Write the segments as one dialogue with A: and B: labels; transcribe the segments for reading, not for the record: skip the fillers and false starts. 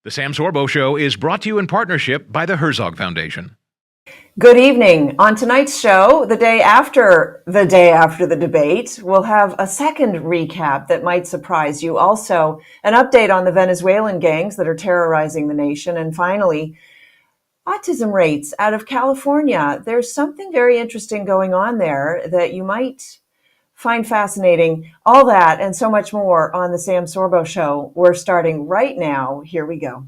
A: The Sam Sorbo Show is brought to you in partnership by the Herzog Foundation.
B: Good evening. On tonight's show, the day after the debate, we'll have a second recap that might surprise you. Also, an update on the Venezuelan gangs that are terrorizing the nation. And finally, autism rates out of California. There's something very interesting going on there that you might find fascinating. All that and so much more on the Sam Sorbo Show. We're starting right now. Here we go.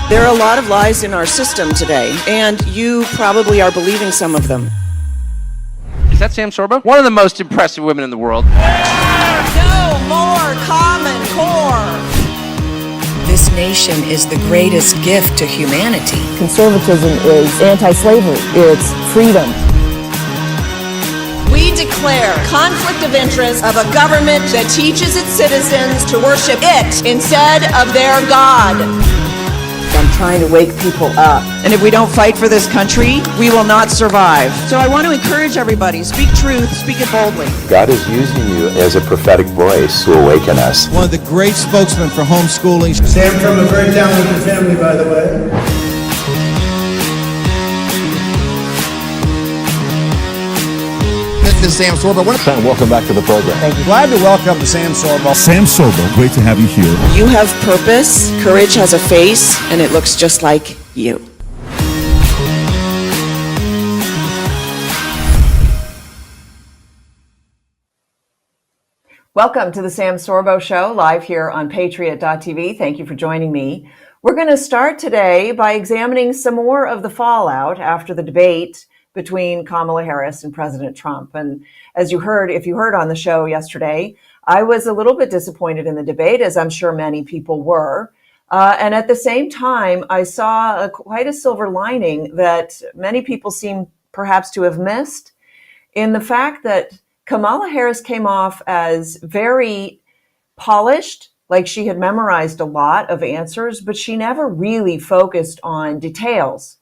C: There are a lot of lies in our system today, and you probably are believing some of them.
D: Is that Sam Sorbo? One of the most impressive women in the world.
C: No more Common Core. This nation is the greatest gift to humanity.
B: Conservatism is anti-slavery. It's freedom.
C: We declare conflict of interest of a government that teaches its citizens to worship it instead of their God.
B: I'm trying to wake people up.
C: And if we don't fight for this country, we will not survive. So I want to encourage everybody, speak truth, speak it boldly.
E: God is using you as a prophetic voice to awaken us.
F: One of the great spokesmen for homeschooling.
G: Sam from a very talented family, by the way.
F: This is Sam Sorbo.
E: Welcome back to the program.
F: Thank you. Glad to welcome the Sam Sorbo.
H: Sam Sorbo, great to have you here.
C: You have purpose, courage has a face, and it looks just like you.
B: Welcome to the Sam Sorbo Show, live here on Patriot.tv. Thank you for joining me. We're going to start today by examining some more of the fallout after the debate between Kamala Harris and President Trump. And as you heard, if you heard on the show yesterday, I was a little bit disappointed in the debate, as I'm sure many people were. And at the same time, I saw quite a silver lining that many people seem perhaps to have missed in the fact that Kamala Harris came off as very polished, like she had memorized a lot of answers, but she never really focused on details.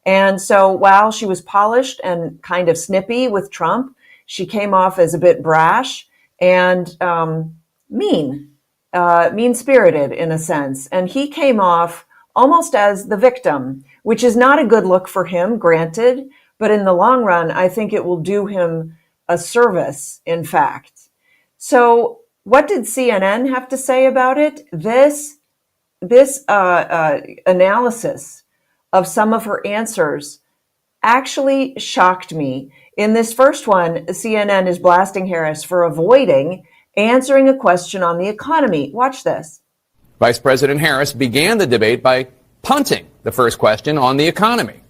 B: And so while she was polished and kind of snippy with Trump, she came off as a bit brash and mean-spirited in a sense. And he came off almost as the victim, which is not a good look for him, granted. But in the long run, I think it will do him a service, in fact. So what did CNN have to say about it? This analysis of some of her answers actually shocked me. In this first one, CNN is blasting Harris for avoiding answering a question on the economy. Watch this.
I: Vice President Harris began the debate by punting the first question on the economy.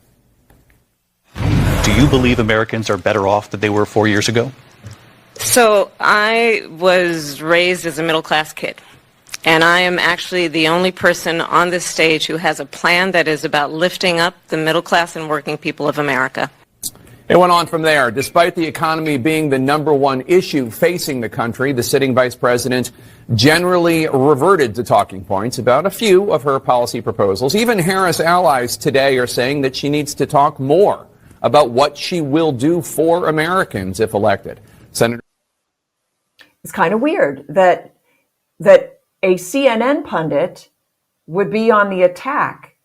H: Do you believe Americans are better off than they were 4 years ago?
J: So I was raised as a middle-class kid. And I am actually the only person on this stage who has a plan that is about lifting up the middle class and working people of America.
I: It went on from there. Despite the economy being the number one issue facing the country, the sitting vice president generally reverted to talking points about a few of her policy proposals. Even Harris allies today are saying that she needs to talk more about what she will do for Americans if elected. Senator,
B: it's kind of weird that a CNN pundit would be on the attack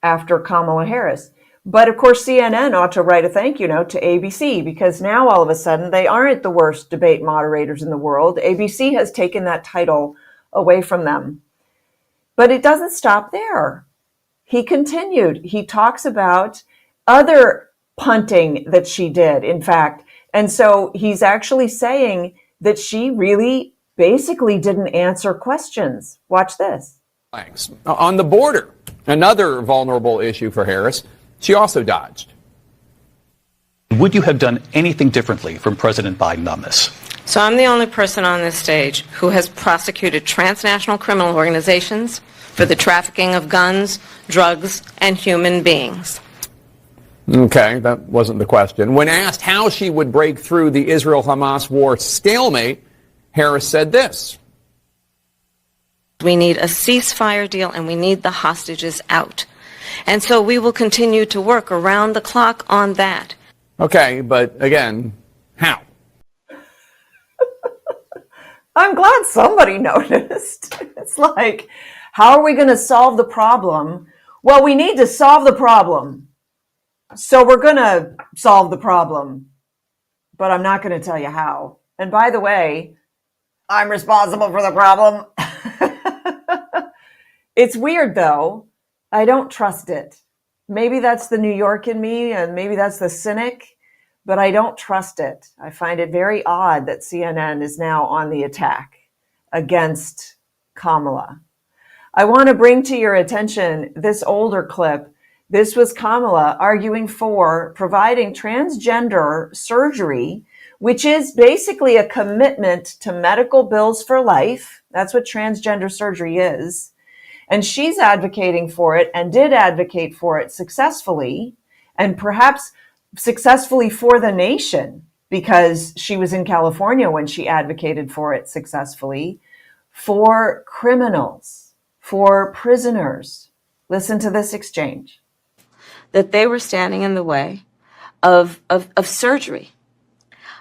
B: after Kamala Harris. But of course, CNN ought to write a thank you note to ABC, because now all of a sudden they aren't the worst debate moderators in the world. ABC has taken that title away from them. But it doesn't stop there. He continued. He talks about other punting that she did, in fact. And so he's actually saying that she really basically didn't answer questions. Watch this.
I: Thanks. On the border, another vulnerable issue for Harris, she also dodged.
H: Would you have done anything differently from President Biden on this?
J: So I'm the only person on this stage who has prosecuted transnational criminal organizations for the trafficking of guns, drugs, and human beings.
I: Okay, that wasn't the question. When asked how she would break through the Israel-Hamas war stalemate, Harris said this.
J: We need a ceasefire deal and we need the hostages out. And so we will continue to work around the clock on that.
I: Okay, but again, how?
B: I'm glad somebody noticed. It's like, how are we going to solve the problem? Well, we need to solve the problem. So we're going to solve the problem, but I'm not going to tell you how. And by the way, I'm responsible for the problem. It's weird, though. I don't trust it. Maybe that's the New York in me, and maybe that's the cynic, but I don't trust it. I find it very odd that CNN is now on the attack against Kamala. I want to bring to your attention this older clip. This was Kamala arguing for providing transgender surgery, which is basically a commitment to medical bills for life. That's what transgender surgery is. And she's advocating for it and did advocate for it successfully, and perhaps successfully for the nation, because she was in California when she advocated for it successfully, for criminals, for prisoners. Listen to this exchange.
K: That they were standing in the way of surgery.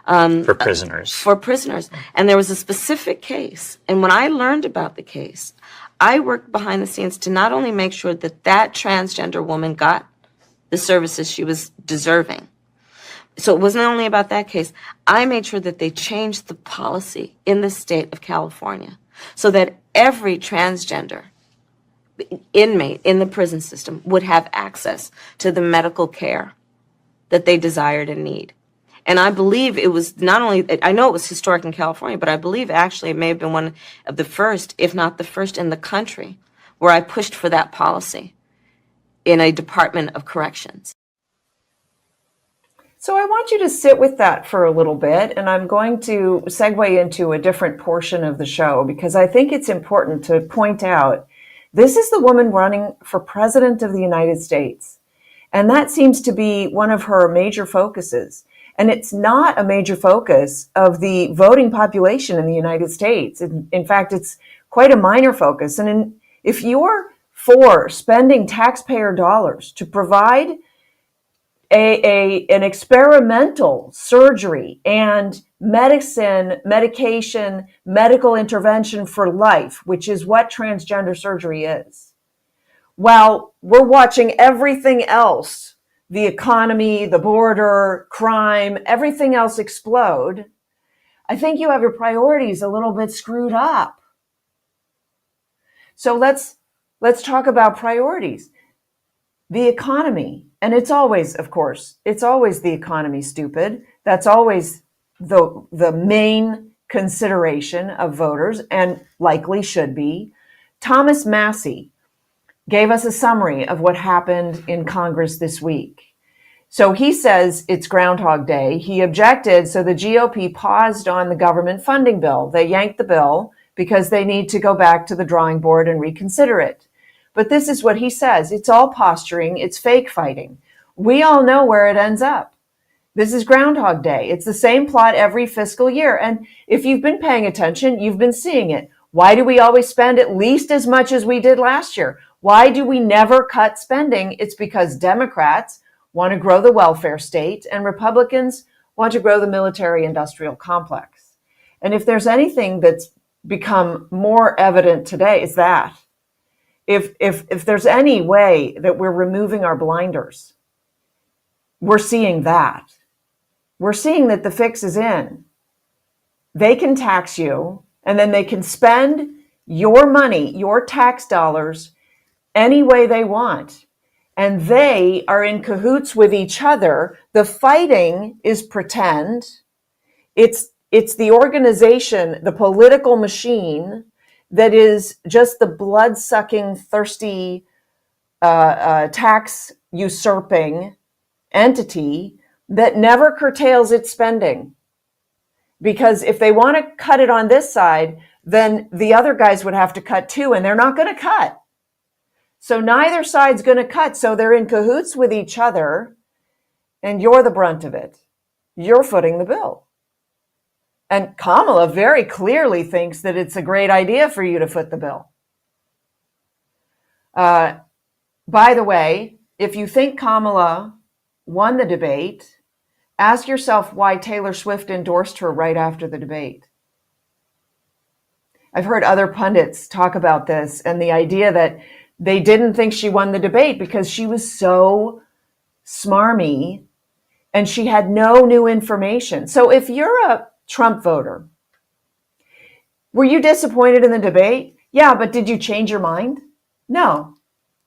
L: For prisoners.
K: For prisoners. And there was a specific case. And when I learned about the case, I worked behind the scenes to not only make sure that that transgender woman got the services she was deserving. So it wasn't only about that case. I made sure that they changed the policy in the state of California so that every transgender inmate in the prison system would have access to the medical care that they desired and need. And I believe it was not only, I know it was historic in California, but I believe actually it may have been one of the first, if not the first in the country, where I pushed for that policy in a Department of Corrections.
B: So I want you to sit with that for a little bit, and I'm going to segue into a different portion of the show because I think it's important to point out this is the woman running for president of the United States. And that seems to be one of her major focuses. And it's not a major focus of the voting population in the United States. In fact, it's quite a minor focus. And if you're for spending taxpayer dollars to provide an experimental surgery and medication, medical intervention for life, which is what transgender surgery is, while we're watching everything else, the economy, the border, crime, everything else explode, I think you have your priorities a little bit screwed up. So let's talk about priorities. The economy, and it's always, of course, it's always the economy, stupid. That's always the main consideration of voters, and likely should be. Thomas Massey gave us a summary of what happened in Congress this week. So he says it's Groundhog Day. He objected, so the GOP paused on the government funding bill. They yanked the bill because they need to go back to the drawing board and reconsider it. But this is what he says. It's all posturing. It's fake fighting. We all know where it ends up. This is Groundhog Day. It's the same plot every fiscal year. And if you've been paying attention, you've been seeing it. Why do we always spend at least as much as we did last year? Why do we never cut spending? It's because Democrats want to grow the welfare state and Republicans want to grow the military-industrial complex. And if there's anything that's become more evident today, it's that. If there's any way that we're removing our blinders, we're seeing that. We're seeing that the fix is in. They can tax you, and then they can spend your money, your tax dollars, any way they want. And they are in cahoots with each other. The fighting is pretend. It's the organization, the political machine that is just the blood-sucking, thirsty, tax usurping entity that never curtails its spending. Because if they want to cut it on this side, then the other guys would have to cut too, and they're not going to cut. So neither side's going to cut. So they're in cahoots with each other, and you're the brunt of it. You're footing the bill. And Kamala very clearly thinks that it's a great idea for you to foot the bill. By the way, if you think Kamala won the debate, ask yourself why Taylor Swift endorsed her right after the debate. I've heard other pundits talk about this and the idea that they didn't think she won the debate because she was so smarmy and she had no new information. So if you're a Trump voter, were you disappointed in the debate? Yeah, but did you change your mind? No,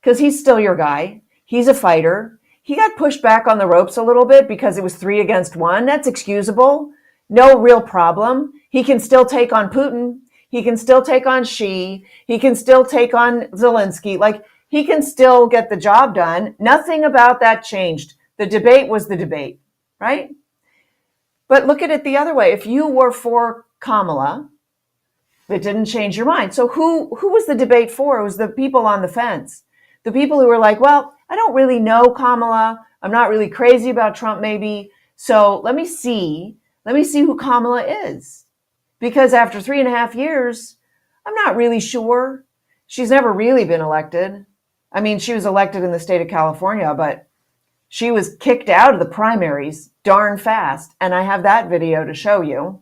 B: because he's still your guy. He's a fighter. He got pushed back on the ropes a little bit because it was 3 against 1. That's excusable. No real problem. He can still take on Putin. He can still take on Xi. He can still take on Zelensky. Like, he can still get the job done. Nothing about that changed. The debate was the debate, right? But look at it the other way. If you were for Kamala, it didn't change your mind. So who was the debate for? It was the people on the fence. The people who were like, well, I don't really know Kamala. I'm not really crazy about Trump maybe. So let me see who Kamala is. Because after 3.5 years, I'm not really sure. She's never really been elected. I mean, she was elected in the state of California, but she was kicked out of the primaries darn fast. And I have that video to show you.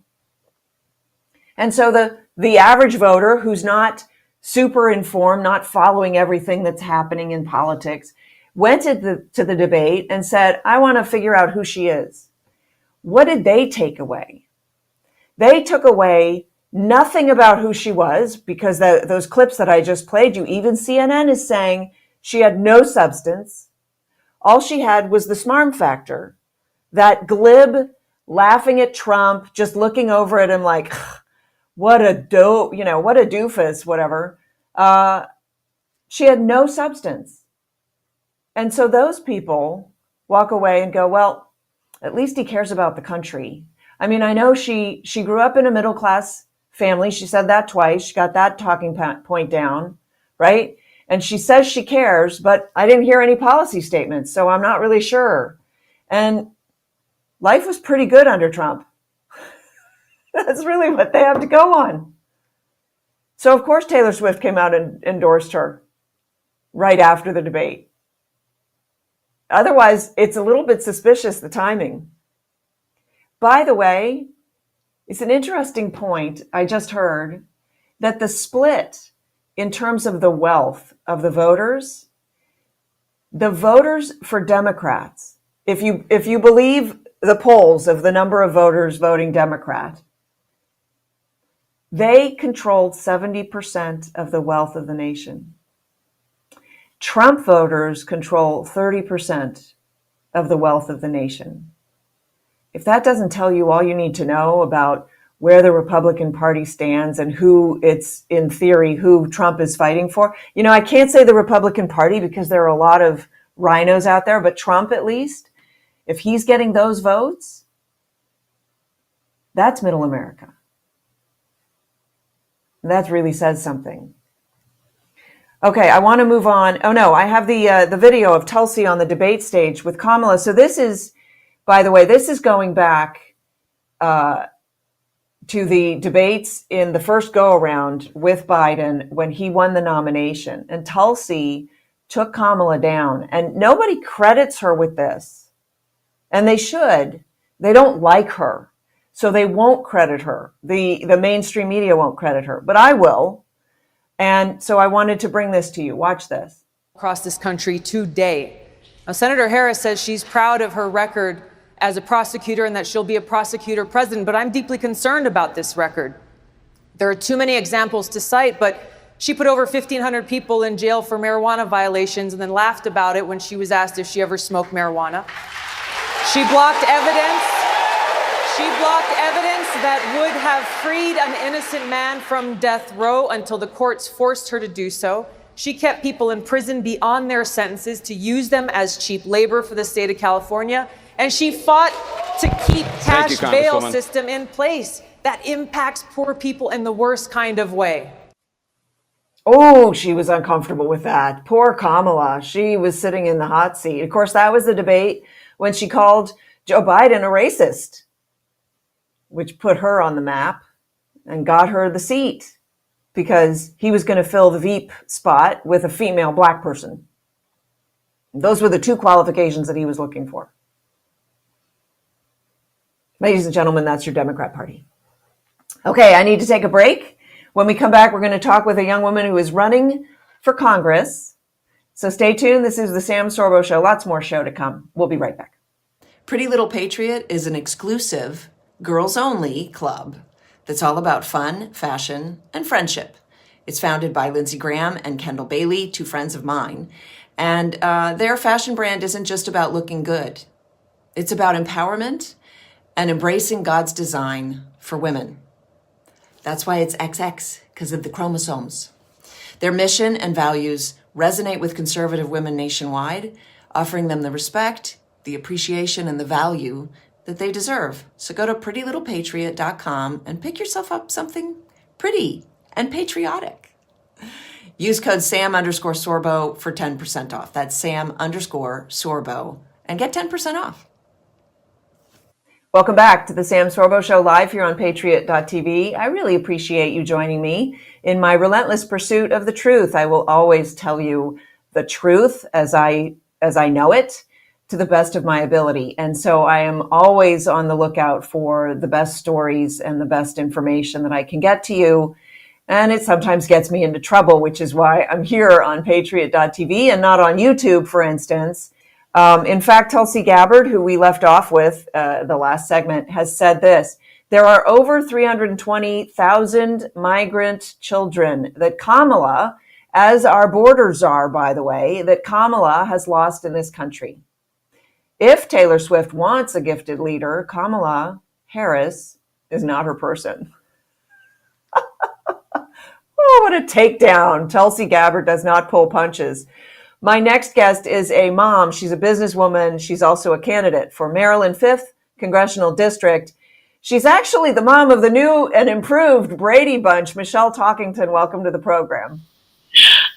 B: And so the average voter who's not super informed, not following everything that's happening in politics, went to the debate and said, I want to figure out who she is. What did they take away? They took away nothing about who she was, because those clips that I just played you, even CNN is saying she had no substance. All she had was the smarm factor, that glib laughing at Trump, just looking over at him like, what a doofus, whatever. She had no substance. And so those people walk away and go, well, at least he cares about the country. I mean, I know she grew up in a middle class family. She said that twice. She got that talking point down, right? And she says she cares, but I didn't hear any policy statements, so I'm not really sure. And life was pretty good under Trump. That's really what they have to go on. So, of course, Taylor Swift came out and endorsed her right after the debate. Otherwise, it's a little bit suspicious, the timing. By the way, it's an interesting point I just heard, that the split in terms of the wealth of the voters for Democrats, if you believe the polls of the number of voters voting Democrat, they controlled 70% of the wealth of the nation. Trump voters control 30% of the wealth of the nation. If that doesn't tell you all you need to know about where the Republican Party stands and who it's, in theory, who Trump is fighting for. You know, I can't say the Republican Party because there are a lot of rhinos out there, but Trump, at least, if he's getting those votes, that's middle America. That really says something. Okay, I want to move on. Oh no, I have the video of Tulsi on the debate stage with Kamala. So this is, by the way, this is going back to the debates in the first go-around with Biden when he won the nomination. And Tulsi took Kamala down. And nobody credits her with this. And they should. They don't like her. So they won't credit her. The mainstream media won't credit her. But I will. And so I wanted to bring this to you. Watch this.
M: Across this country today. Now, Senator Harris says she's proud of her record as a prosecutor and that she'll be a prosecutor president, but I'm deeply concerned about this record. There are too many examples to cite, but she put over 1,500 people in jail for marijuana violations and then laughed about it when she was asked if she ever smoked marijuana. She blocked evidence. She blocked evidence that would have freed an innocent man from death row until the courts forced her to do so. She kept people in prison beyond their sentences to use them as cheap labor for the state of California. And she fought to keep cash bail system in place that impacts poor people in the worst kind of way.
B: Oh, she was uncomfortable with that. Poor Kamala. She was sitting in the hot seat. Of course, that was the debate when she called Joe Biden a racist, which put her on the map and got her the seat because he was going to fill the Veep spot with a female black person. Those were the two qualifications that he was looking for. Ladies and gentlemen, that's your Democrat Party. Okay, I need to take a break. When we come back, we're going to talk with a young woman who is running for Congress. So stay tuned. This is the Sam Sorbo Show. Lots more show to come. We'll be right back. Pretty Little Patriot is an exclusive, girls-only club that's all about fun, fashion, and friendship. It's founded by Lindsey Graham and Kendall Bailey, two friends of mine. And their fashion brand isn't just about looking good. It's about empowerment and embracing God's design for women. That's why it's XX, because of the chromosomes. Their mission and values resonate with conservative women nationwide, offering them the respect, the appreciation, and the value that they deserve. So go to prettylittlepatriot.com and pick yourself up something pretty and patriotic. Use code SAM_Sorbo for 10% off. That's SAM_Sorbo and get 10% off. Welcome back to the Sam Sorbo Show live here on Patriot.tv. I really appreciate you joining me in my relentless pursuit of the truth. I will always tell you the truth as I know it to the best of my ability. And so I am always on the lookout for the best stories and the best information that I can get to you. And it sometimes gets me into trouble, which is why I'm here on Patriot.tv and not on YouTube, for instance. In fact, Tulsi Gabbard, who we left off with the last segment, has said this: there are over 320,000 migrant children that Kamala, as our borders are, by the way, that Kamala has lost in this country. If Taylor Swift wants a gifted leader, Kamala Harris is not her person. Oh, what a takedown. Tulsi Gabbard does not pull punches. My next guest is a mom. She's a businesswoman. She's also a candidate for Maryland 5th Congressional District. She's actually the mom of the new and improved Brady Bunch. Michelle Talkington, welcome to the program.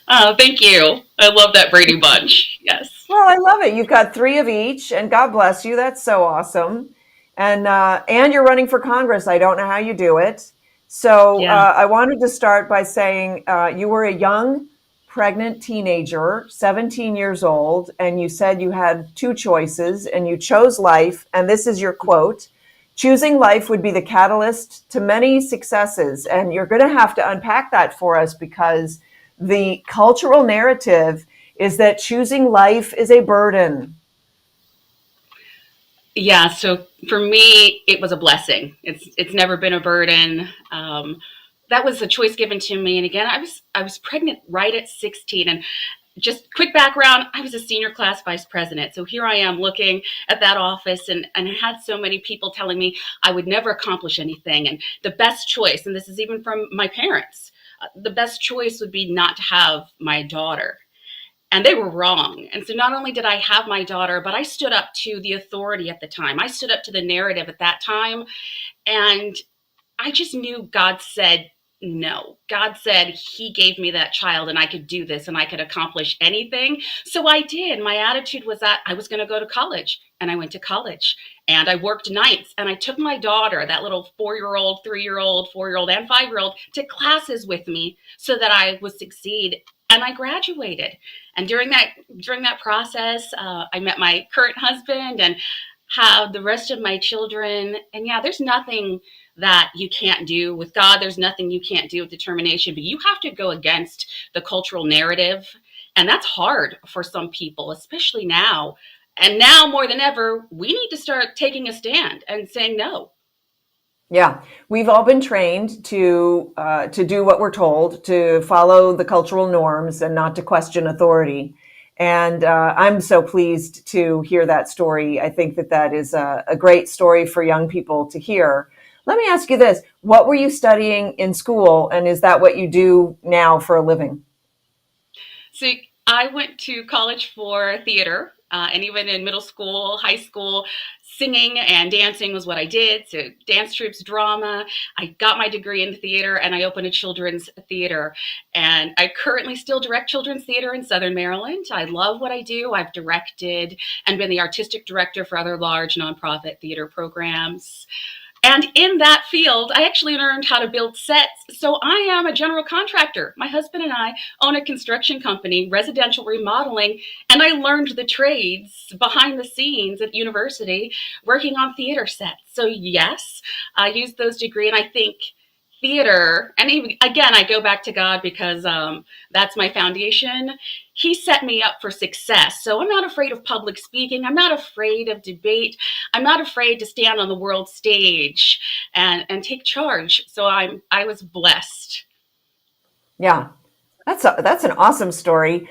N: Thank you. I love that Brady Bunch. Yes.
B: Well, I love it. You've got 3 of each, and God bless you. That's so awesome. And you're running for Congress. I don't know how you do it. So I wanted to start by saying you were a young, pregnant teenager, 17 years old, and you said you had 2 choices and you chose life. And this is your quote: choosing life would be the catalyst to many successes. And you're going to have to unpack that for us, because the cultural narrative is that choosing life is a burden.
N: Yeah. So for me, it was a blessing. It's never been a burden. That was a choice given to me. And again, I was pregnant right at 16. And just quick background, I was a senior class vice president. So here I am looking at that office and I had so many people telling me I would never accomplish anything. And the best choice, and this is even from my parents, the best choice would be not to have my daughter. And they were wrong. And so not only did I have my daughter, but I stood up to the authority at the time. I stood up to the narrative at that time. And I just knew God said no. God said he gave me that child and I could do this and I could accomplish anything. So I did. My attitude was that I was going to go to college, and I went to college and I worked nights, and I took my daughter, that little 4-year-old, 3-year-old, 4-year-old, and 5-year-old, to classes with me so that I would succeed. And I graduated. And during that process, I met my current husband and have the rest of my children. And yeah, there's nothing that you can't do with God. There's nothing you can't do with determination, but you have to go against the cultural narrative. And that's hard for some people, especially now. And now more than ever, we need to start taking a stand and saying no.
B: Yeah, we've all been trained to do what we're told, to follow the cultural norms and not to question authority. And I'm so pleased to hear that story. I think that is a great story for young people to hear. Let me ask you this. What were you studying in school, and is that what you do now for a living?
N: So I went to college for theater, and even in middle school, high school, singing and dancing was what I did. So dance troupes, drama. I got my degree in theater, and I opened a children's theater. And I currently still direct children's theater in Southern Maryland. I love what I do. I've directed and been the artistic director for other large nonprofit theater programs. And in that field, I actually learned how to build sets. So I am a general contractor. My husband and I own a construction company, residential remodeling, and I learned the trades behind the scenes at university working on theater sets. So yes, I used those degrees, and I think theater, and even again, I go back to God because that's my foundation. He set me up for success. So I'm not afraid of public speaking. I'm not afraid of debate. I'm not afraid to stand on the world stage and take charge. So I was blessed.
B: Yeah, that's an awesome story.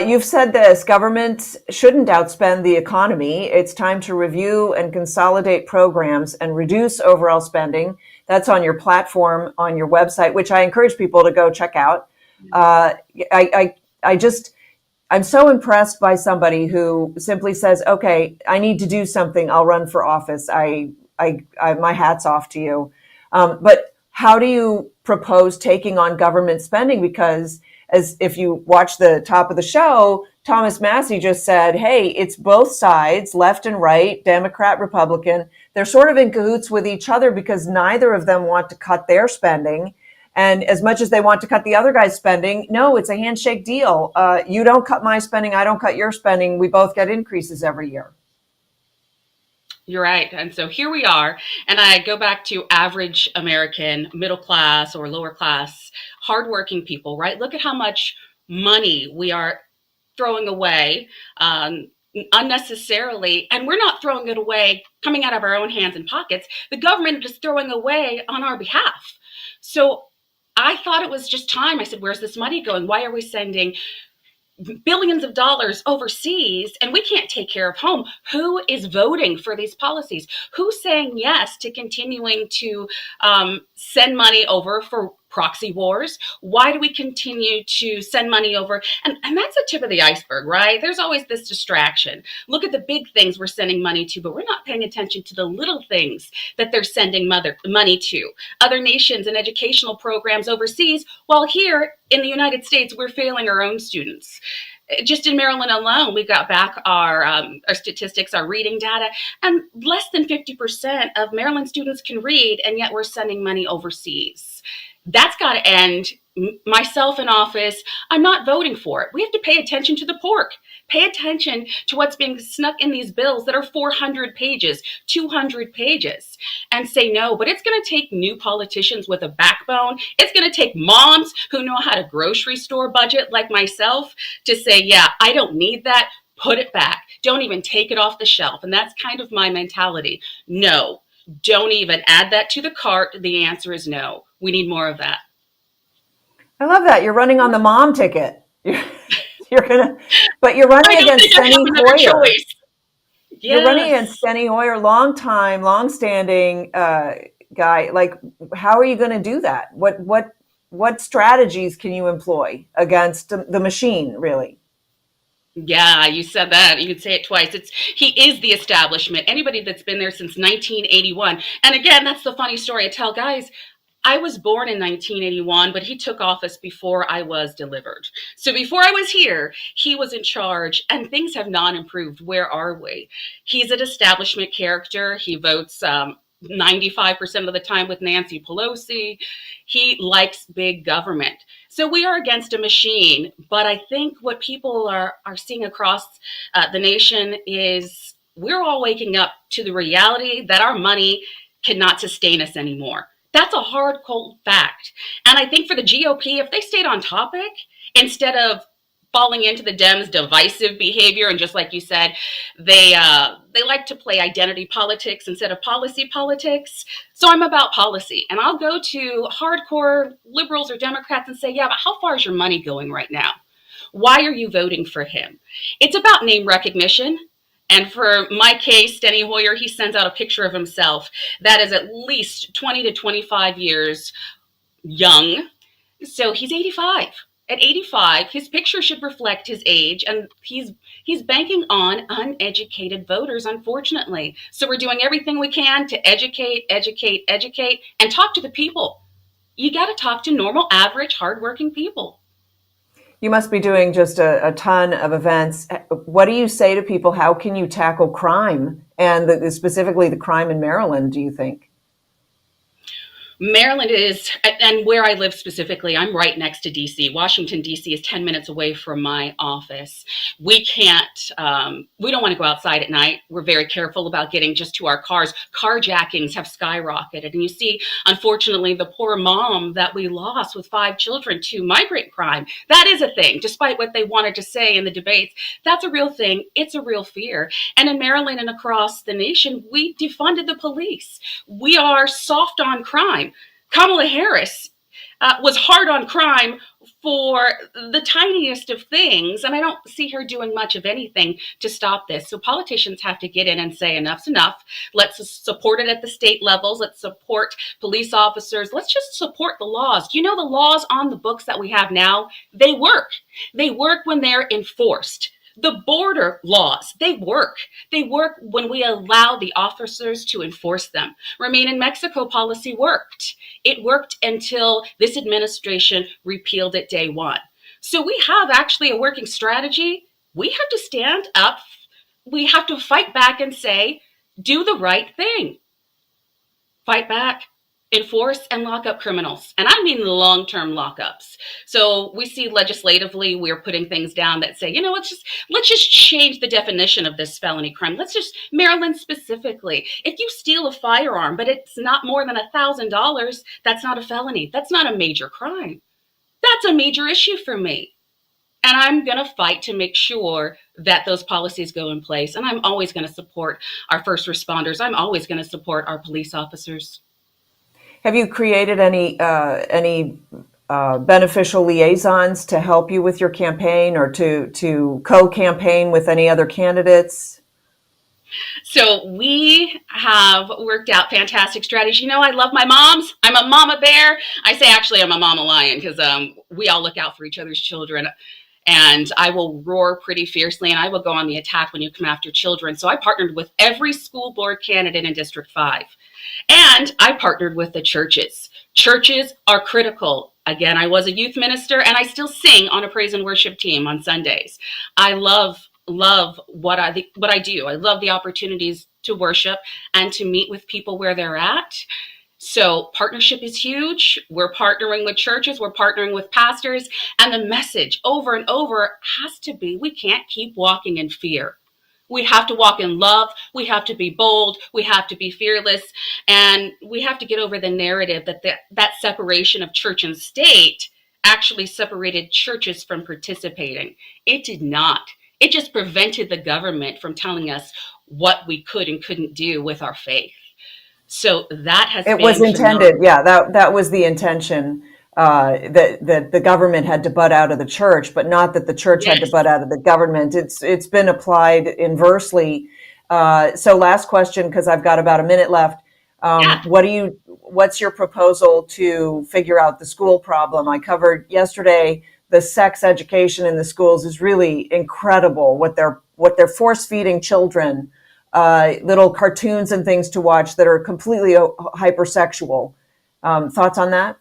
B: You've said this: government shouldn't outspend the economy. It's time to review and consolidate programs and reduce overall spending. That's on your platform, on your website, which I encourage people to go check out. I just, I'm so impressed by somebody who simply says, "Okay, I need to do something. I'll run for office." My hat's off to you. But how do you propose taking on government spending? Because as if you watch the top of the show, Thomas Massey just said, hey, it's both sides, left and right, Democrat, Republican. They're sort of in cahoots with each other because neither of them want to cut their spending. And as much as they want to cut the other guy's spending, no, it's a handshake deal. You don't cut my spending, I don't cut your spending. We both get increases every year.
N: You're right. And so here we are. And I go back to average American, middle class or lower class, hardworking people, right? Look at how much money we are throwing away unnecessarily. And we're not throwing it away coming out of our own hands and pockets. The government is throwing away on our behalf. So I thought it was just time. I said, where's this money going? Why are we sending billions of dollars overseas and we can't take care of home? Who is voting for these policies? Who's saying yes to continuing to send money over for proxy wars? Why do we continue to send money over? And that's the tip of the iceberg, right? There's always this distraction. Look at the big things we're sending money to, but we're not paying attention to the little things that they're sending money to. Other nations and educational programs overseas, while here in the United States, we're failing our own students. Just in Maryland alone, we got back our statistics, our reading data, and less than 50% of Maryland students can read, and yet we're sending money overseas. That's got to end. Myself in office, I'm not voting for it. We have to pay attention to the pork. Pay attention to what's being snuck in these bills that are 400 pages, 200 pages, and say no. But it's going to take new politicians with a backbone. It's going to take moms who know how to grocery store budget like myself to say, yeah, I don't need that. Put it back. Don't even take it off the shelf. And that's kind of my mentality. No, don't even add that to the cart. The answer is no. We need more of that.
B: I love that. You're running on the mom ticket. You're running against Steny Hoyer.
N: Yes.
B: You're running against Steny Hoyer, long-standing guy. Like, how are you going to do that? What strategies can you employ against the machine, really?
N: Yeah, you said that. You could say it twice. He is the establishment. Anybody that's been there since 1981. And again, that's the funny story I tell guys. I was born in 1981, but he took office before I was delivered. So before I was here, he was in charge, and things have not improved. Where are we? He's an establishment character. He votes 95% of the time with Nancy Pelosi. He likes big government. So we are against a machine. But I think what people are seeing across the nation is we're all waking up to the reality that our money cannot sustain us anymore. That's a hard, cold fact. And I think for the GOP, if they stayed on topic, instead of falling into the Dems' divisive behavior, and just like you said, they like to play identity politics instead of policy politics. So I'm about policy. And I'll go to hardcore liberals or Democrats and say, yeah, but how far is your money going right now? Why are you voting for him? It's about name recognition. And for my case, Steny Hoyer, he sends out a picture of himself that is at least 20 to 25 years young. So he's 85. At 85, his picture should reflect his age, and he's banking on uneducated voters, unfortunately. So we're doing everything we can to educate, and talk to the people. You got to talk to normal, average, hardworking people.
B: You must be doing just a ton of events. What do you say to people? How can you tackle crime, and specifically the crime in Maryland, do you think?
N: Maryland is, and where I live specifically, I'm right next to DC. Washington, DC is 10 minutes away from my office. We don't want to go outside at night. We're very careful about getting just to our cars. Carjackings have skyrocketed. And you see, unfortunately, the poor mom that we lost with 5 children to migrant crime. That is a thing, despite what they wanted to say in the debates. That's a real thing. It's a real fear. And in Maryland and across the nation, we defunded the police. We are soft on crime. Kamala Harris was hard on crime for the tiniest of things, and I don't see her doing much of anything to stop this. So politicians have to get in and say enough's enough. Let's support it at the state levels. Let's support police officers. Let's just support the laws. You know, the laws on the books that we have now, they work. They work when they're enforced. The border laws, they work. They work when we allow the officers to enforce them. Remain in Mexico policy worked. It worked until this administration repealed it day one. So we have actually a working strategy. We have to stand up. We have to fight back and say, do the right thing. Fight back. Enforce and lock up criminals. And I mean long-term lockups. So we see legislatively, we're putting things down that say, let's just change the definition of this felony crime. Maryland specifically, if you steal a firearm, but it's not more than $1,000, that's not a felony. That's not a major crime. That's a major issue for me. And I'm going to fight to make sure that those policies go in place. And I'm always going to support our first responders. I'm always going to support our police officers.
B: Have you created any beneficial liaisons to help you with your campaign or to co-campaign with any other candidates?
N: So we have worked out fantastic strategies. I love my moms. I'm a mama bear. I say actually I'm a mama lion because we all look out for each other's children. And I will roar pretty fiercely and I will go on the attack when you come after children. So I partnered with every school board candidate in District 5. And I partnered with the churches. Churches are critical. Again, I was a youth minister and I still sing on a praise and worship team on Sundays. I love what I do. I love the opportunities to worship and to meet with people where they're at. So partnership is huge. We're partnering with churches. We're partnering with pastors. And the message over and over has to be, we can't keep walking in fear. We have to walk in love. We have to be bold. We have to be fearless. And we have to get over the narrative that separation of church and state actually separated churches from participating. It did not. It just prevented the government from telling us what we could and couldn't do with our faith. So that has been
B: was intended. Yeah, that was the intention, that the government had to butt out of the church, but not that the church had to butt out of the government. It's been applied inversely. So last question, because I've got about a minute left. What's your proposal to figure out the school problem? I covered yesterday the sex education in the schools is really incredible. What they're force feeding children. Little cartoons and things to watch that are completely hypersexual. Thoughts on that?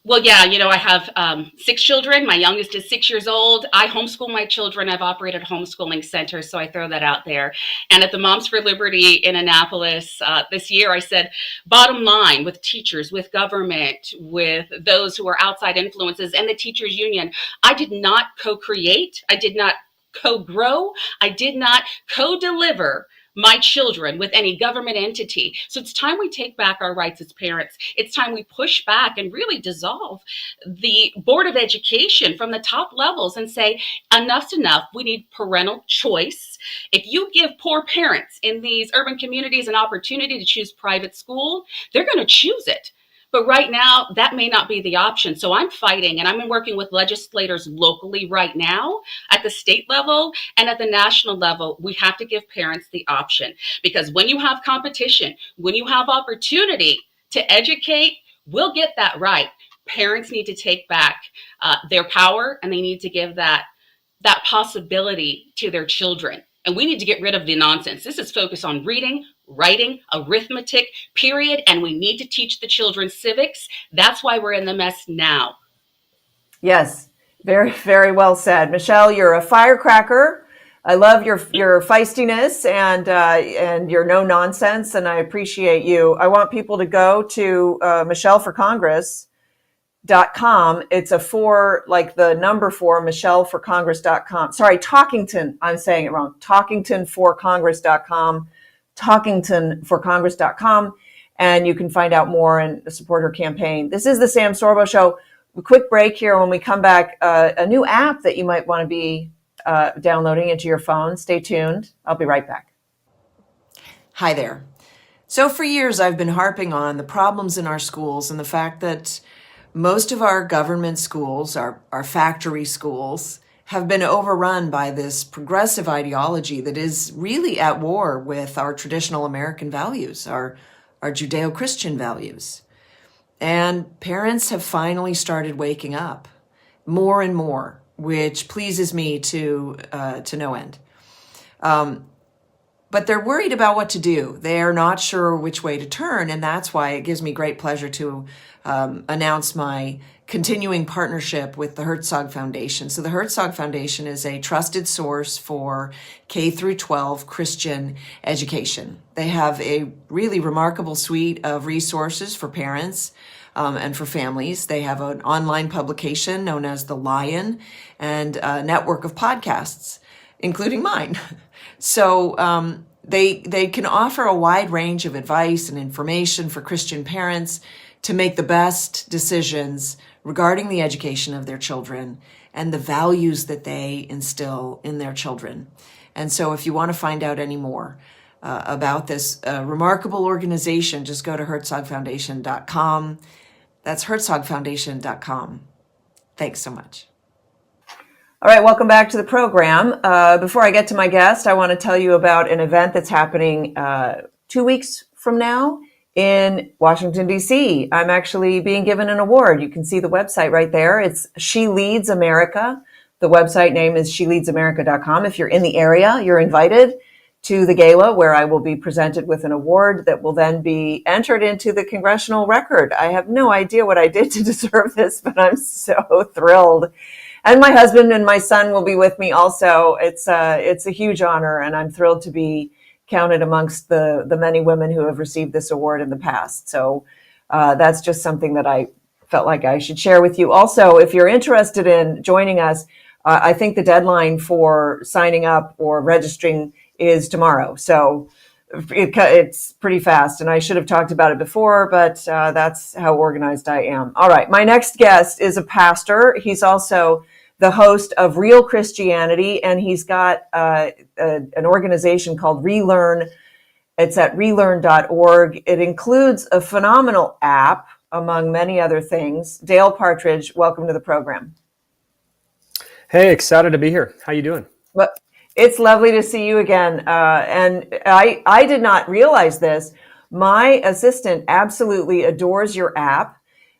N: Well, yeah, I have 6 children. My youngest is 6 years old. I homeschool my children. I've operated homeschooling centers, so I throw that out there. And at the Moms for Liberty in Annapolis this year, I said, bottom line, with teachers, with government, with those who are outside influences and the teachers union, I did not co-create. I did not co-grow. I did not co-deliver my children with any government entity. So it's time we take back our rights as parents. It's time we push back and really dissolve the Board of Education from the top levels and say, enough's enough. We need parental choice. If you give poor parents in these urban communities an opportunity to choose private school, they're going to choose it. But right now, that may not be the option. So I'm fighting, and I'm working with legislators locally right now at the state level and at the national level. We have to give parents the option, because when you have competition, when you have opportunity to educate, we'll get that right. Parents need to take back their power, and they need to give that possibility to their children. And we need to get rid of the nonsense. This is focused on reading, writing, arithmetic, period. And we need to teach the children civics. That's why we're in the mess now.
B: Yes, very, very well said. Michelle, you're a firecracker. I love your feistiness and your no nonsense, and I appreciate you. I want people to go to michelleforcongress.com. It's a 4, like the number 4, michelleforcongress.com. Sorry, Talkington. I'm saying it wrong. Talkingtonforcongress.com. Talkingtonforcongress.com. And you can find out more and support her campaign. This is the Sam Sorbo Show. A quick break here. When we come back, a new app that you might want to be downloading into your phone. Stay tuned. I'll be right back. Hi there. So for years, I've been harping on the problems in our schools and the fact that most of our government schools, our factory schools, have been overrun by this progressive ideology that is really at war with our traditional American values, our Judeo-Christian values. And parents have finally started waking up more and more, which pleases me to no end. But they're worried about what to do. They're not sure which way to turn, and that's why it gives me great pleasure to announce my continuing partnership with the Herzog Foundation. So the Herzog Foundation is a trusted source for K through 12 Christian education. They have a really remarkable suite of resources for parents and for families. They have an online publication known as The Lion and a network of podcasts, including mine. So they can offer a wide range of advice and information for Christian parents to make the best decisions regarding the education of their children and the values that they instill in their children. And so if you want to find out any more about this remarkable organization, just go to herzogfoundation.com. That's herzogfoundation.com. Thanks so much. All right, welcome back to the program. Before I get to my guest, I want to tell you about an event that's happening 2 weeks from now in Washington, D.C. I'm actually being given an award. You can see the website right there. It's She Leads America. The website name is sheleadsamerica.com. If you're in the area, you're invited to the gala where I will be presented with an award that will then be entered into the congressional record. I have no idea what I did to deserve this, but I'm so thrilled. And my husband and my son will be with me also. It's a huge honor, and I'm thrilled to be counted amongst the many women who have received this award in the past. So that's just something that I felt like I should share with you. Also, if you're interested in joining us, I think the deadline for signing up or registering is tomorrow. So it's pretty fast, and I should have talked about it before, but that's how organized I am. All right, my next guest is a pastor. He's also the host of Real Christianity, and he's got an organization called Relearn. It's at relearn.org. It includes a phenomenal app, among many other things. Dale Partridge, welcome to the program.
O: Hey, excited to be here. How you doing?
B: Well, it's lovely to see you again. And I did not realize this. My assistant absolutely adores your app.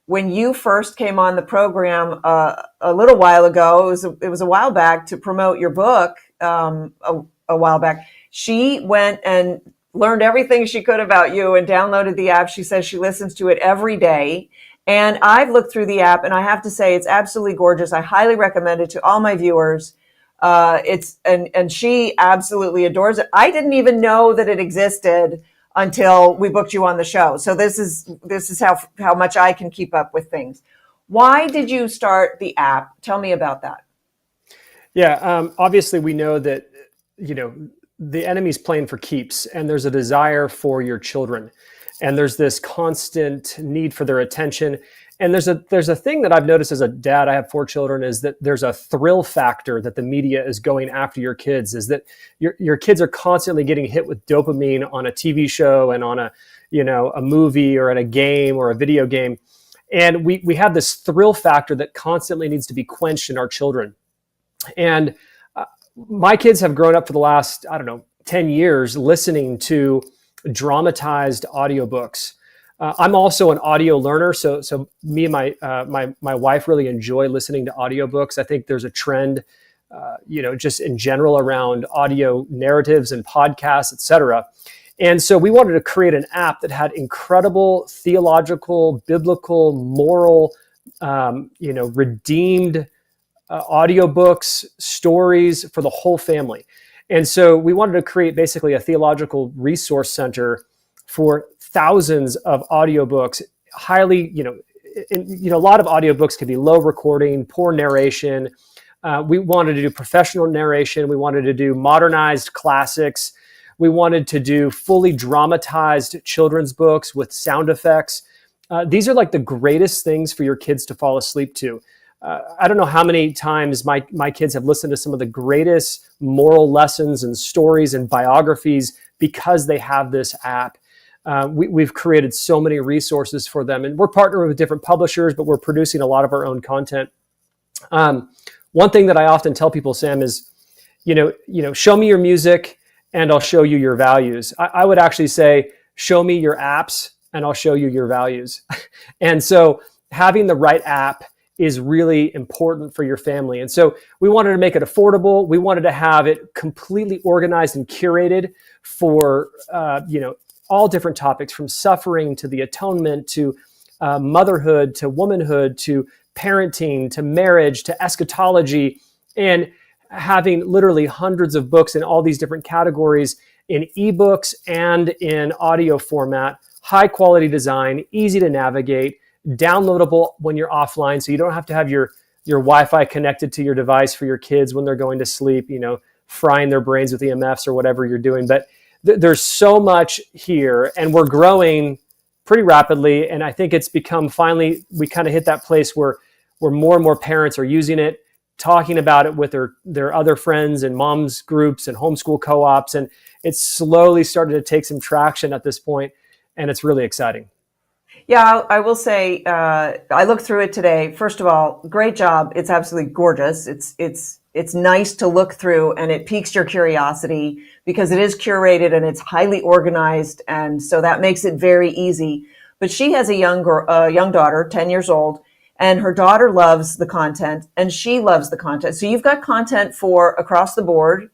B: When you first came on the program a little while ago, it was a while back to promote your book a while back. She went and learned everything she could about you and downloaded the app. She says she listens to it every day. And I've looked through the app, and I have to say it's absolutely gorgeous. I highly recommend it to all my viewers. And she absolutely adores it. I didn't even know that it existed until we booked you on the show. So this is how much I can keep up with things. Why did you start the app? Tell me about that.
O: Yeah, obviously we know that, the enemy's playing for keeps, and there's a desire for your children, and there's this constant need for their attention. And there's a thing that I've noticed as a dad, I have 4 children, is that there's a thrill factor that the media is going after your kids, is that your kids are constantly getting hit with dopamine on a TV show and on a movie or in a game or a video game. And we have this thrill factor that constantly needs to be quenched in our children. And my kids have grown up for the last, 10 years listening to dramatized audiobooks. I'm also an audio learner, so me and my wife really enjoy listening to audiobooks. I think there's a trend, just in general around audio narratives and podcasts, etc. And so we wanted to create an app that had incredible theological, biblical, moral, redeemed audiobooks, stories for the whole family. And so we wanted to create basically a theological resource center for thousands of audiobooks, highly, a lot of audiobooks could be low recording, poor narration. We wanted to do professional narration. We wanted to do modernized classics. We wanted to do fully dramatized children's books with sound effects. These are like the greatest things for your kids to fall asleep to. I don't know how many times my kids have listened to some of the greatest moral lessons and stories and biographies because they have this app. We've created so many resources for them, and we're partnering with different publishers, but we're producing a lot of our own content. One thing that I often tell people, Sam, is, show me your music and I'll show you your values. I would actually say, show me your apps and I'll show you your values. And so having the right app is really important for your family. And so we wanted to make it affordable. We wanted to have it completely organized and curated for, all different topics, from suffering to the atonement to motherhood to womanhood to parenting to marriage to eschatology, and having literally hundreds of books in all these different categories in ebooks and in audio format, high quality design, easy to navigate, downloadable when you're offline, so you don't have to have your Wi-Fi connected to your device for your kids when they're going to sleep, frying their brains with EMFs or whatever you're doing. But there's so much here, and we're growing pretty rapidly. And I think it's become, finally, we kind of hit that place where more and more parents are using it, talking about it with their other friends and moms groups and homeschool co-ops. And it's slowly started to take some traction at this point, and it's really exciting.
B: Yeah, I will say, I looked through it today. First of all, great job. It's absolutely gorgeous. It's nice to look through, and it piques your curiosity because it is curated and it's highly organized. And so that makes it very easy. But she has a young daughter, 10 years old, and her daughter loves the content and she loves the content. So you've got content for across the board,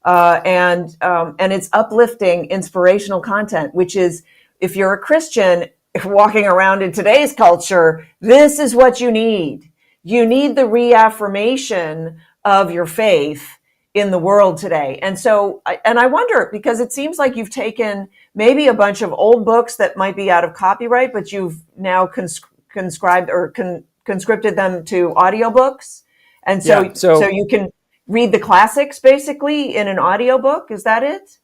B: and it's uplifting, inspirational content, which is, if you're a Christian walking around in today's culture, this is what you need. You need the reaffirmation of your faith in the world today. And so, I wonder, because it seems like you've taken maybe a bunch of old books that might be out of copyright, but you've now conscripted them to audiobooks. And so you can read the classics basically in an audiobook. Is that it?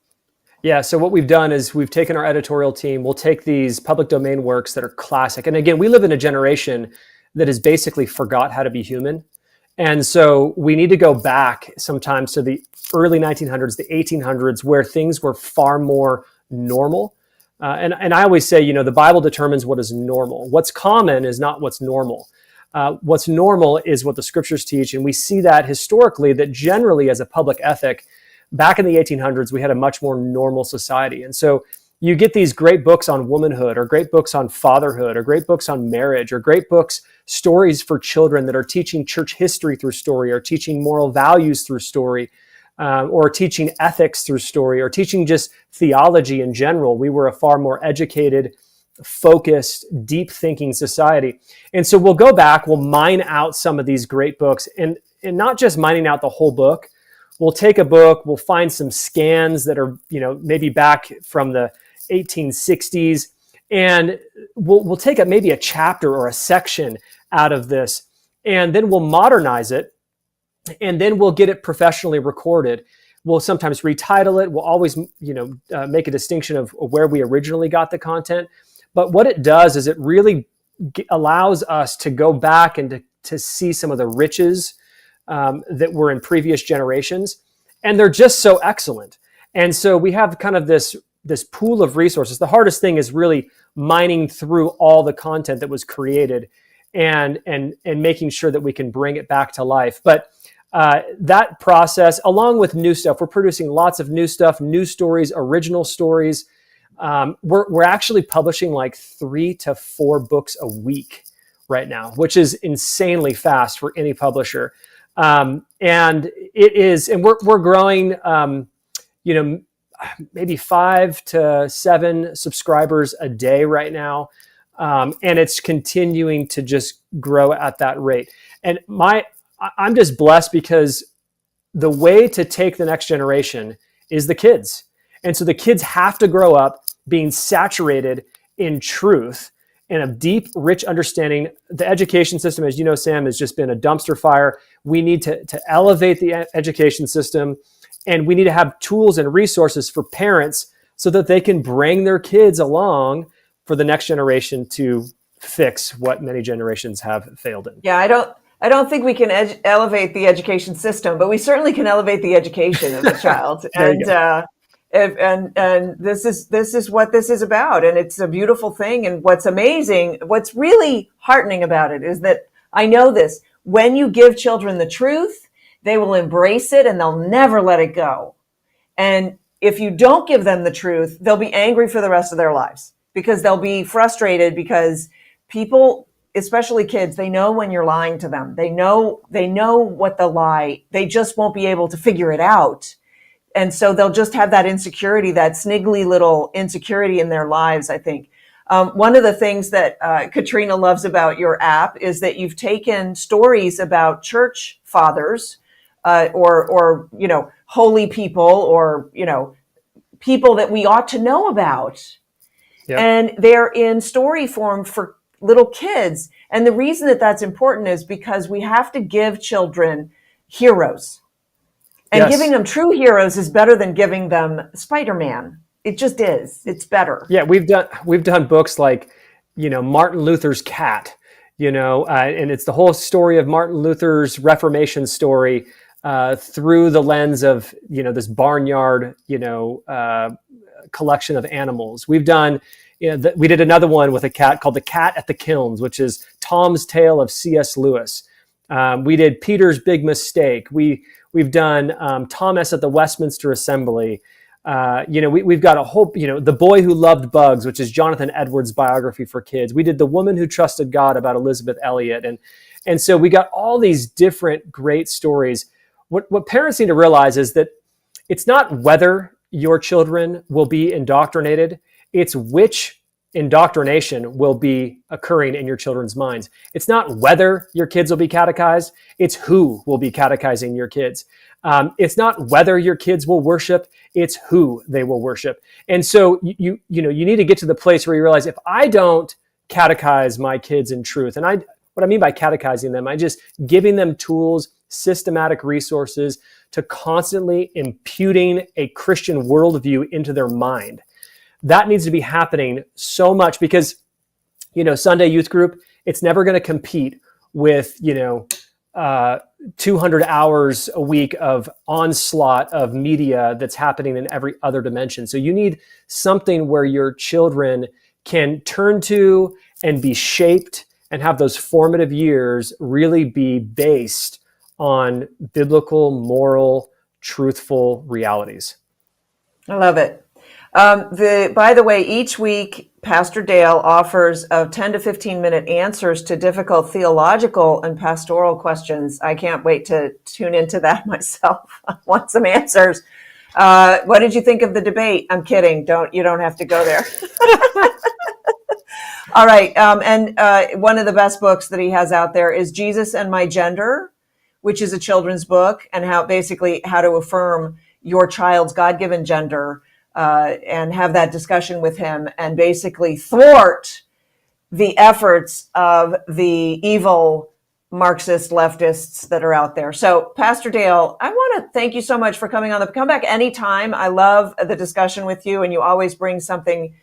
O: Yeah, so what we've done is we've taken our editorial team, we'll take these public domain works that are classic. And again, we live in a generation that has basically forgot how to be human. And so we need to go back sometimes to the early 1900s, the 1800s, where things were far more normal. And I always say, the Bible determines what is normal. What's common is not what's normal. What's normal is what the scriptures teach. And we see that historically, that generally as a public ethic, back in the 1800s, we had a much more normal society. And so you get these great books on womanhood, or great books on fatherhood, or great books on marriage, or great books, stories for children that are teaching church history through story, or teaching moral values through story, or teaching ethics through story, or teaching just theology in general. We were a far more educated, focused, deep thinking society. And so we'll go back, we'll mine out some of these great books, and not just mining out the whole book. We'll take a book, we'll find some scans that are, maybe back from the 1860s, and we'll take maybe a chapter or a section out of this, and then we'll modernize it, and then we'll get it professionally recorded. We'll sometimes retitle it. We'll always, make a distinction of where we originally got the content. But what it does is it really allows us to go back and to see some of the riches that were in previous generations, and they're just so excellent. And so we have kind of this pool of resources. The hardest thing is really mining through all the content that was created and making sure that we can bring it back to life. But that process, along with new stuff, we're producing lots of new stuff, new stories, original stories. We're actually publishing like 3 to 4 books a week right now, which is insanely fast for any publisher. And it is, and we're growing, maybe 5 to 7 subscribers a day right now. And it's continuing to just grow at that rate. And I'm just blessed because the way to take the next generation is the kids. And so the kids have to grow up being saturated in truth and a deep, rich understanding. The education system, as you know, Sam, has just been a dumpster fire. We need to elevate the education system, and we need to have tools and resources for parents so that they can bring their kids along for the next generation to fix what many generations have failed in.
B: Yeah, I don't think we can elevate the education system, but we certainly can elevate the education of the child. And this is what this is about, and it's a beautiful thing. And what's amazing, what's really heartening about it is that I know this: when you give children the truth, they will embrace it and they'll never let it go. And if you don't give them the truth, they'll be angry for the rest of their lives because they'll be frustrated because people, especially kids, they know when you're lying to them. They know what the lie, they just won't be able to figure it out. And so they'll just have that insecurity, that sniggly little insecurity in their lives, I think. One of the things that Katrina loves about your app is that you've taken stories about church fathers or holy people or, people that we ought to know about. Yep. And they're in story form for little kids. And the reason that that's important is because we have to give children heroes. And
O: yes.
B: Giving them true heroes is better than giving them Spider-Man. It just is. It's better.
O: Yeah, we've done books like, Martin Luther's Cat, and it's the whole story of Martin Luther's Reformation story through the lens of, this barnyard, collection of animals. We've done, we did another one with a cat called The Cat at the Kilns, which is Tom's Tale of C.S. Lewis. We did Peter's Big Mistake. We've done Thomas at the Westminster Assembly. We've got a whole, The Boy Who Loved Bugs, which is Jonathan Edwards' biography for kids. We did The Woman Who Trusted God about Elizabeth Elliot. And so we got all these different great stories. What parents need to realize is that it's not whether your children will be indoctrinated, it's which indoctrination will be occurring in your children's minds. It's not whether your kids will be catechized, it's who will be catechizing your kids. It's not whether your kids will worship, it's who they will worship. And so you need to get to the place where you realize, if I don't catechize my kids in truth, and what I mean by catechizing them, I just giving them tools, systematic resources to constantly imputing a Christian worldview into their mind. That needs to be happening so much because, Sunday youth group, it's never going to compete with, 200 hours a week of onslaught of media that's happening in every other dimension. So you need something where your children can turn to and be shaped and have those formative years really be based on biblical, moral, truthful realities.
B: I love it. By the way, each week, Pastor Dale offers 10 to 15 minute answers to difficult theological and pastoral questions. I can't wait to tune into that myself. I want some answers. What did you think of the debate? I'm kidding. You don't have to go there. All right. And one of the best books that he has out there is Jesus and My Gender, which is a children's book, and how to affirm your child's God-given gender, and have that discussion with him and basically thwart the efforts of the evil Marxist leftists that are out there. So, Pastor Dale, I want to thank you so much for coming on. Come back anytime. I love the discussion with you, and you always bring something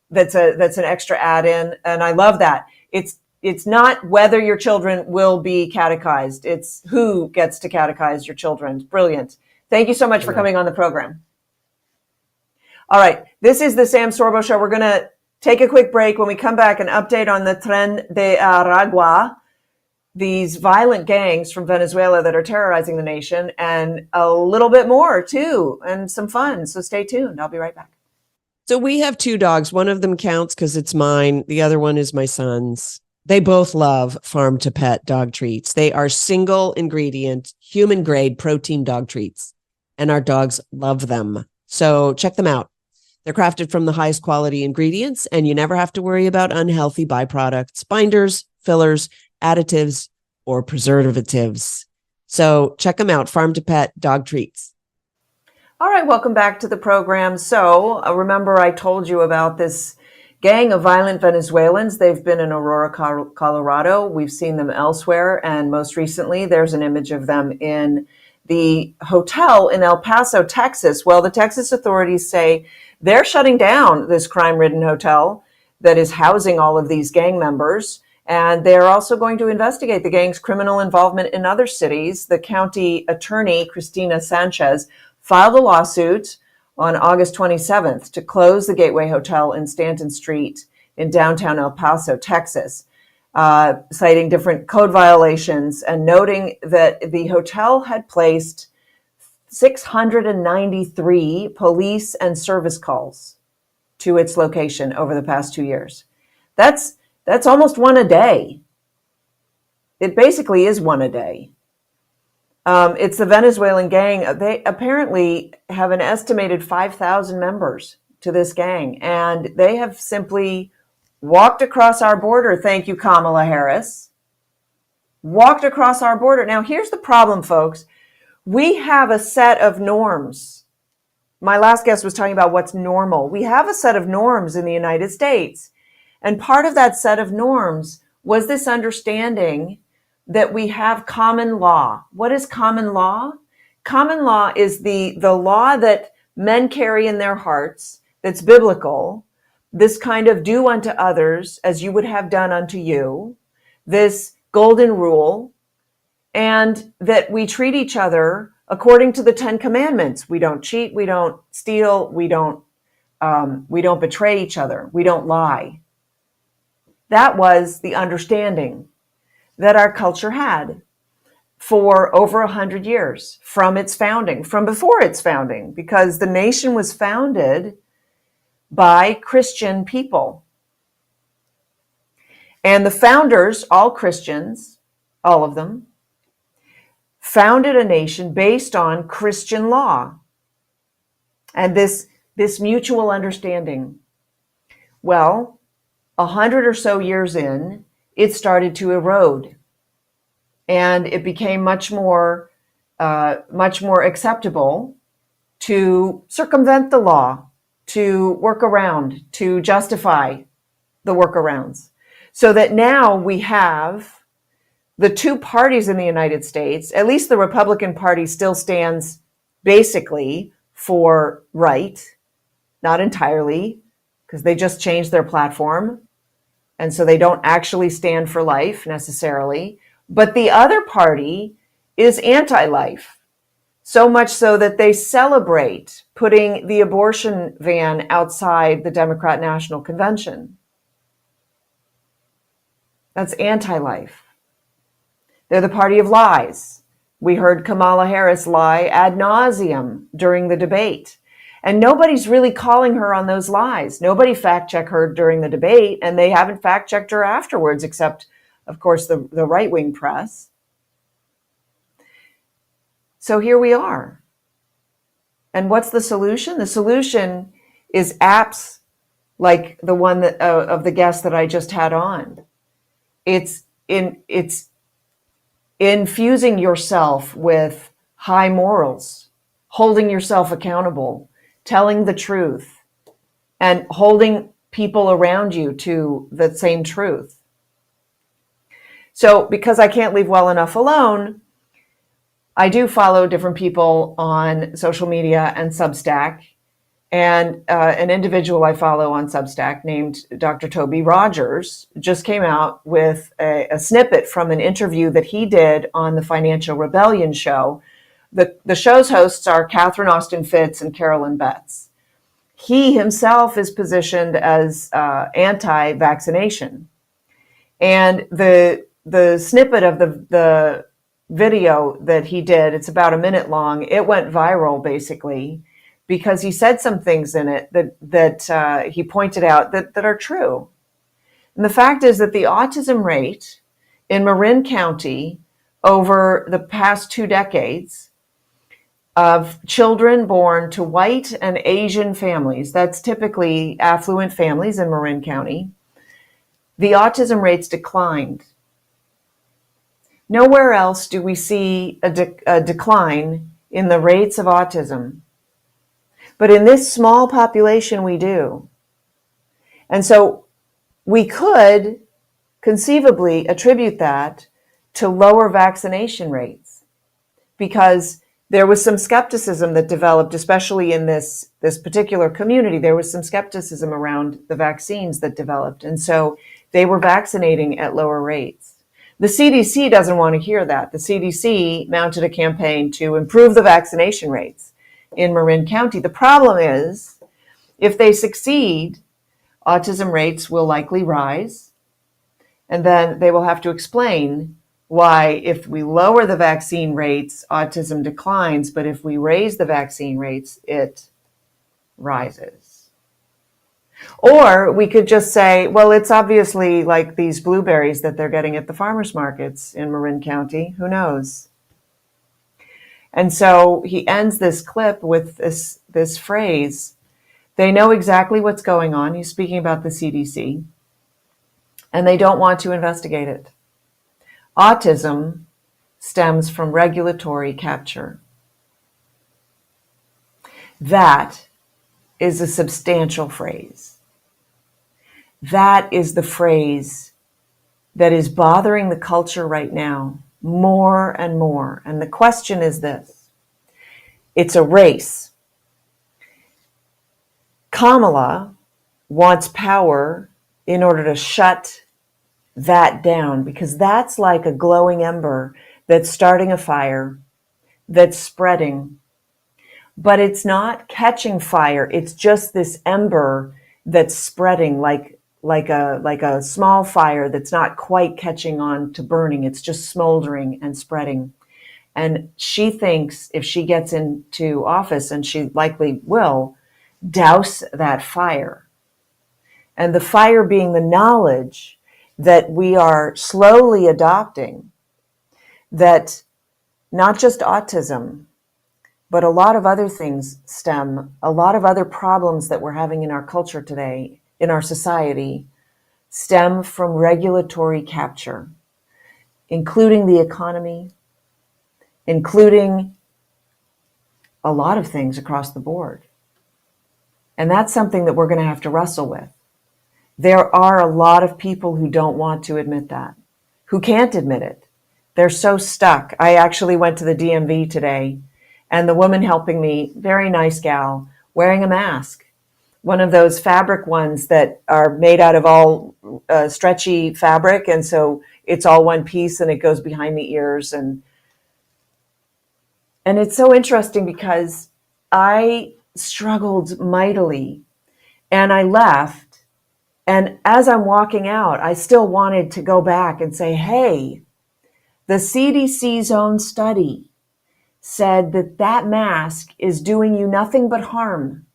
B: that's an extra add-in, and I love that. It's not whether your children will be catechized. It's who gets to catechize your children. It's brilliant. Thank you so much for coming on the program. All right. This is the Sam Sorbo Show. We're going to take a quick break. When we come back, an update on the Tren de Aragua, these violent gangs from Venezuela that are terrorizing the nation, and a little bit more, too, and some fun. So stay tuned. I'll be right back.
P: So we have two dogs. One of them counts because it's mine. The other one is my son's. They both love farm to pet dog treats. They are single ingredient, human grade protein dog treats, and our dogs love them. So check them out. They're crafted from the highest quality ingredients, and you never have to worry about unhealthy byproducts, binders, fillers, additives, or preservatives. So check them out, Farm to Pet Dog Treats.
B: All right, welcome back to the program. So remember I told you about this gang of violent Venezuelans. They've been in Aurora, Colorado. We've seen them elsewhere. And most recently, there's an image of them in the hotel in El Paso, Texas. Well, the Texas authorities say they're shutting down this crime-ridden hotel that is housing all of these gang members. And they're also going to investigate the gang's criminal involvement in other cities. The county attorney, Cristina Sanchez, filed a lawsuit on August 27th to close the Gateway Hotel in Stanton Street in downtown El Paso, Texas, citing different code violations and noting that the hotel had placed 693 police and service calls to its location over the past 2 years. That's almost one a day. It basically is one a day. It's the Venezuelan gang. They apparently have an estimated 5,000 members to this gang, and they have simply walked across our border. Thank you, Kamala Harris. Walked across our border. Now, here's the problem, folks. We have a set of norms. My last guest was talking about what's normal. We have a set of norms in the United States. And part of that set of norms was this understanding that we have common law. What is common law? Common law is the law that men carry in their hearts, that's biblical, this kind of do unto others as you would have done unto you, this golden rule, and that we treat each other according to the 10 Commandments. We don't cheat, we don't steal, we don't betray each other, we don't lie. That was the understanding that our culture had for over 100 years, from its founding, from before its founding, because the nation was founded by Christian people. And the founders, all Christians, all of them, founded a nation based on Christian law and this mutual understanding. Well, 100 or so years in, it started to erode, and it became much more acceptable to circumvent the law, to work around, to justify the workarounds, so that now we have the two parties in the United States. At least the Republican Party still stands basically for right, not entirely, because they just changed their platform. And so they don't actually stand for life necessarily. But the other party is anti-life, so much so that they celebrate putting the abortion van outside the Democrat National Convention. That's anti-life. They're the party of lies. We heard Kamala Harris lie ad nauseum during the debate. And nobody's really calling her on those lies. Nobody fact-checked her during the debate, and they haven't fact-checked her afterwards, except, of course, the right-wing press. So here we are. And what's the solution? The solution is apps like the one that of the guest that I just had on. It's infusing yourself with high morals, holding yourself accountable, telling the truth, and holding people around you to the same truth. So because I can't leave well enough alone, I do follow different people on social media and Substack. And an individual I follow on Substack named Dr. Toby Rogers just came out with a snippet from an interview that he did on the Financial Rebellion show. The show's hosts are Catherine Austin Fitts and Carolyn Betts. He himself is positioned as anti-vaccination. And the snippet of the video that he did, it's about a minute long, it went viral basically because he said some things in it that he pointed out that are true. And the fact is that the autism rate in Marin County over the past 2 decades of children born to white and Asian families, that's typically affluent families in Marin County, the autism rates declined. Nowhere else do we see a decline in the rates of autism. But in this small population, we do. And so we could conceivably attribute that to lower vaccination rates, because there was some skepticism that developed, especially in this particular community. There was some skepticism around the vaccines that developed. And so they were vaccinating at lower rates. The CDC doesn't want to hear that. The CDC mounted a campaign to improve the vaccination rates in Marin County. The problem is, if they succeed, autism rates will likely rise. And then they will have to explain why, if we lower the vaccine rates, autism declines, but if we raise the vaccine rates, it rises. Or we could just say, well, it's obviously like these blueberries that they're getting at the farmers markets in Marin County. Who knows? And so he ends this clip with this phrase, they know exactly what's going on. He's speaking about the CDC, and they don't want to investigate it. Autism stems from regulatory capture. That is a substantial phrase. That is the phrase that is bothering the culture right now more and more. And the question is this: it's a race. Kamala wants power in order to shut that down, because that's like a glowing ember that's starting a fire, that's spreading, but it's not catching fire. It's just this ember that's spreading like a small fire that's not quite catching on to burning. It's just smoldering and spreading. And she thinks if she gets into office, and she likely will, douse that fire. And the fire being the knowledge that we are slowly adopting, that not just autism, but a lot of other things a lot of other problems that we're having in our culture today, in our society, stem from regulatory capture, including the economy, including a lot of things across the board. And that's something that we're going to have to wrestle with. There are a lot of people who don't want to admit that, who can't admit it. They're so stuck. I actually went to the DMV today, and the woman helping me, very nice gal, wearing a mask, one of those fabric ones that are made out of all stretchy fabric, and so it's all one piece and it goes behind the ears. And it's so interesting because I struggled mightily, and I left, and as I'm walking out, I still wanted to go back and say, hey, the CDC's own study said that mask is doing you nothing but harm.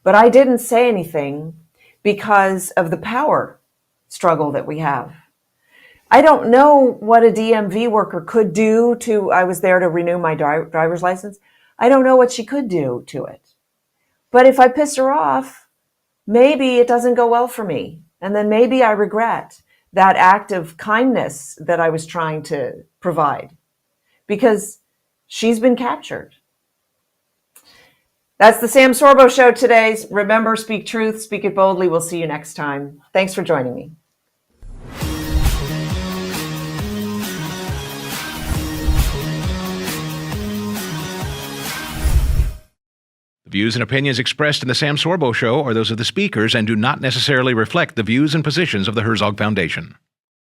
B: But I didn't say anything because of the power struggle that we have. I don't know what a DMV worker could do I was there to renew my driver's license. I don't know what she could do to it. But if I piss her off, maybe it doesn't go well for me. And then maybe I regret that act of kindness that I was trying to provide, because she's been captured. That's the Sam Sorbo Show today. Remember, speak truth, speak it boldly. We'll see you next time. Thanks for joining me.
A: The views and opinions expressed in the Sam Sorbo Show are those of the speakers and do not necessarily reflect the views and positions of the Herzog Foundation.